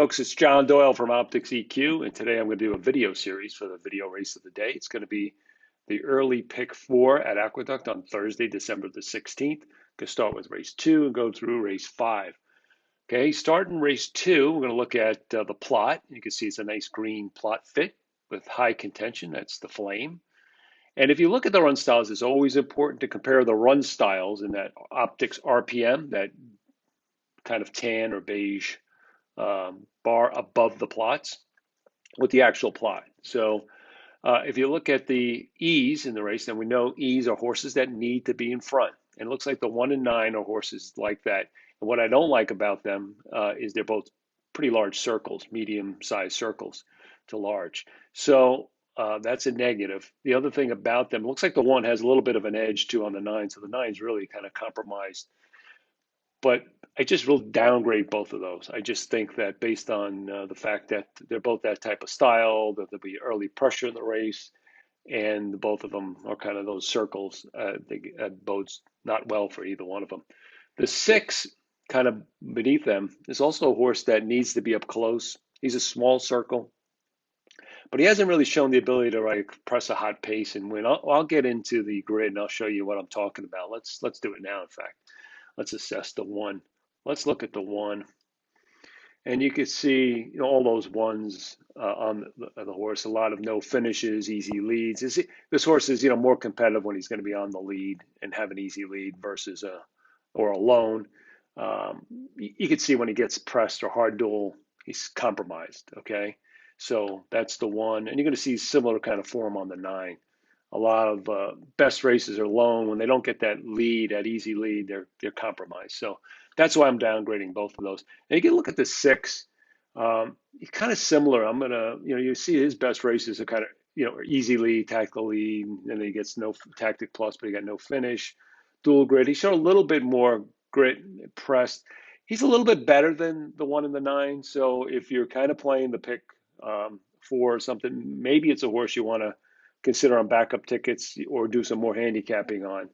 Folks, it's John Doyle from OptixEQ, and today I'm going to do a video series for the video race of the day. It's going to be the early pick 4 at Aqueduct on Thursday, December the 16th. Going to start with race 2 and go through race 5. Okay, starting race 2, we're going to look at the plot. You can see it's a nice green plot fit with high contention. That's the flame. And if you look at the run styles, it's always important to compare the run styles in that Optix RPM, that kind of tan or beige bar above the plots with the actual plot. So if you look at the E's in the race, then we know E's are horses that need to be in front. And it looks like the 1 and 9 are horses like that. And what I don't like about them is they're both pretty large circles, medium-sized circles to large. So that's a negative. The other thing about them, it looks like the 1 has a little bit of an edge too on the 9. So the 9's really kind of compromised. But I just will downgrade both of those. I just think that based on the fact that they're both that type of style, that there'll be early pressure in the race, and both of them are kind of those circles, that bodes not well for either one of them. The 6, kind of beneath them, is also a horse that needs to be up close. He's a small circle, but he hasn't really shown the ability to press a hot pace and win. I'll get into the grid and I'll show you what I'm talking about. Let's do it now, in fact. Let's assess the 1. Let's look at the 1. And you can see, all those ones on the horse, a lot of no finishes, easy leads. This horse is, more competitive when he's going to be on the lead and have an easy lead versus or alone. You can see when he gets pressed or hard duel, he's compromised, okay? So that's the 1. And you're going to see similar kind of form on the 9. A lot of best races are lone. When they don't get that lead, that easy lead, they're compromised. So that's why I'm downgrading both of those. And you can look at the 6. He's kind of similar. I'm gonna, you see his best races are kind of, easy lead, tactical lead, and then he gets no tactic plus, but he got no finish. Dual grit. He showed a little bit more grit, pressed. He's a little bit better than the 1 and the 9. So if you're kind of playing the pick 4 or something, maybe it's a horse you want to consider on backup tickets or do some more handicapping on,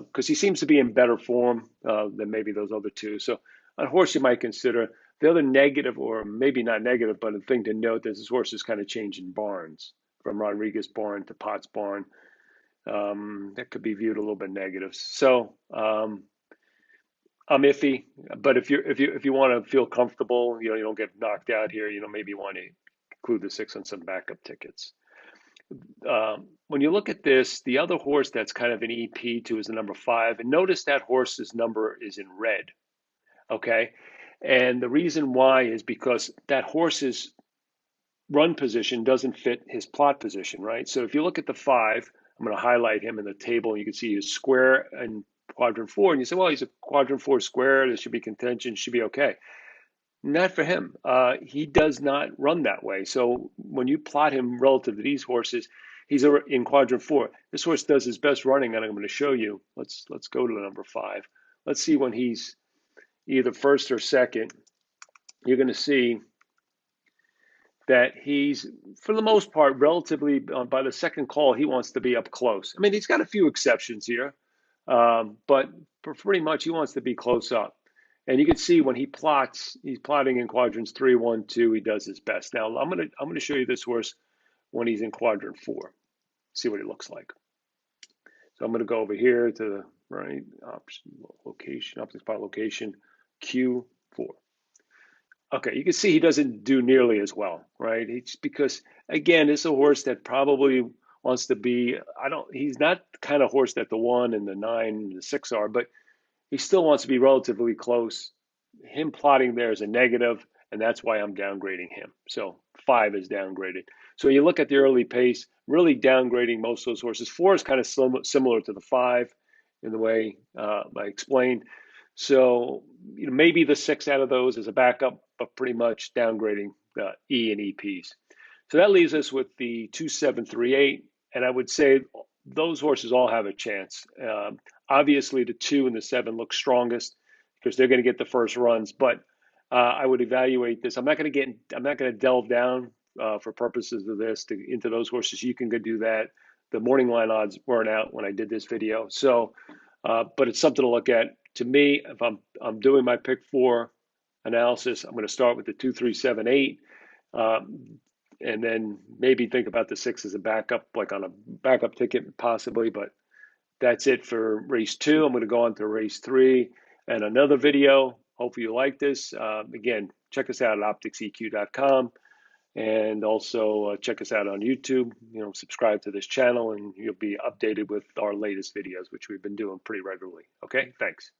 because he seems to be in better form than maybe those other 2. So a horse you might consider. The other negative, or maybe not negative, but a thing to note, is this horse is kind of changing barns from Rodriguez barn to Potts barn. That could be viewed a little bit negative. So I'm iffy, but if you want to feel comfortable, you don't get knocked out here, maybe you want to include the 6 on some backup tickets. When you look at this, the other horse that's kind of an EP2 is the number 5. And notice that horse's number is in red, okay? And the reason why is because that horse's run position doesn't fit his plot position, right? So if you look at the 5, I'm going to highlight him in the table, and you can see he's square in quadrant 4. And you say, well, he's a quadrant 4 square. There should be contention, should be okay. Not for him. He does not run that way. So when you plot him relative to these horses, he's in quadrant 4. This horse does his best running, and I'm going to show you. Let's go to the number 5. Let's see when he's either first or second. You're going to see that he's, for the most part, relatively, by the second call, he wants to be up close. I mean, he's got a few exceptions here, but for pretty much he wants to be close up. And you can see when he plots, he's plotting in quadrants 3, 1, 2. He does his best. Now I'm gonna show you this horse when he's in quadrant 4. See what he looks like. So I'm gonna go over here to the right option location, option spot location Q4. Okay, you can see he doesn't do nearly as well, right? It's because again, it's a horse that probably wants to be. He's not the kind of horse that the 1 and the 9 and the 6 are, but he still wants to be relatively close. Him plotting there is a negative, and that's why I'm downgrading him. So 5 is downgraded. So when you look at the early pace, really downgrading most of those horses. 4 is kind of similar to the 5 in the way I explained. So maybe the 6 out of those is a backup, but pretty much downgrading E and EPs. So that leaves us with the 2, 7, 3, 8, and I would say those horses all have a chance. Obviously, the 2 and the 7 look strongest because they're going to get the first runs. But I would evaluate this. I'm not going to delve down for purposes of this into those horses. You can go do that. The morning line odds weren't out when I did this video. So, but it's something to look at. To me, if I'm doing my pick 4, analysis. I'm going to start with the 2378, and then maybe think about the 6 as a backup, like on a backup ticket possibly. But that's it for race 2. I'm going to go on to race 3 and another video. Hopefully you like this. Again, check us out at OptixEQ.com. And also check us out on YouTube. Subscribe to this channel, and you'll be updated with our latest videos, which we've been doing pretty regularly. Okay, thanks.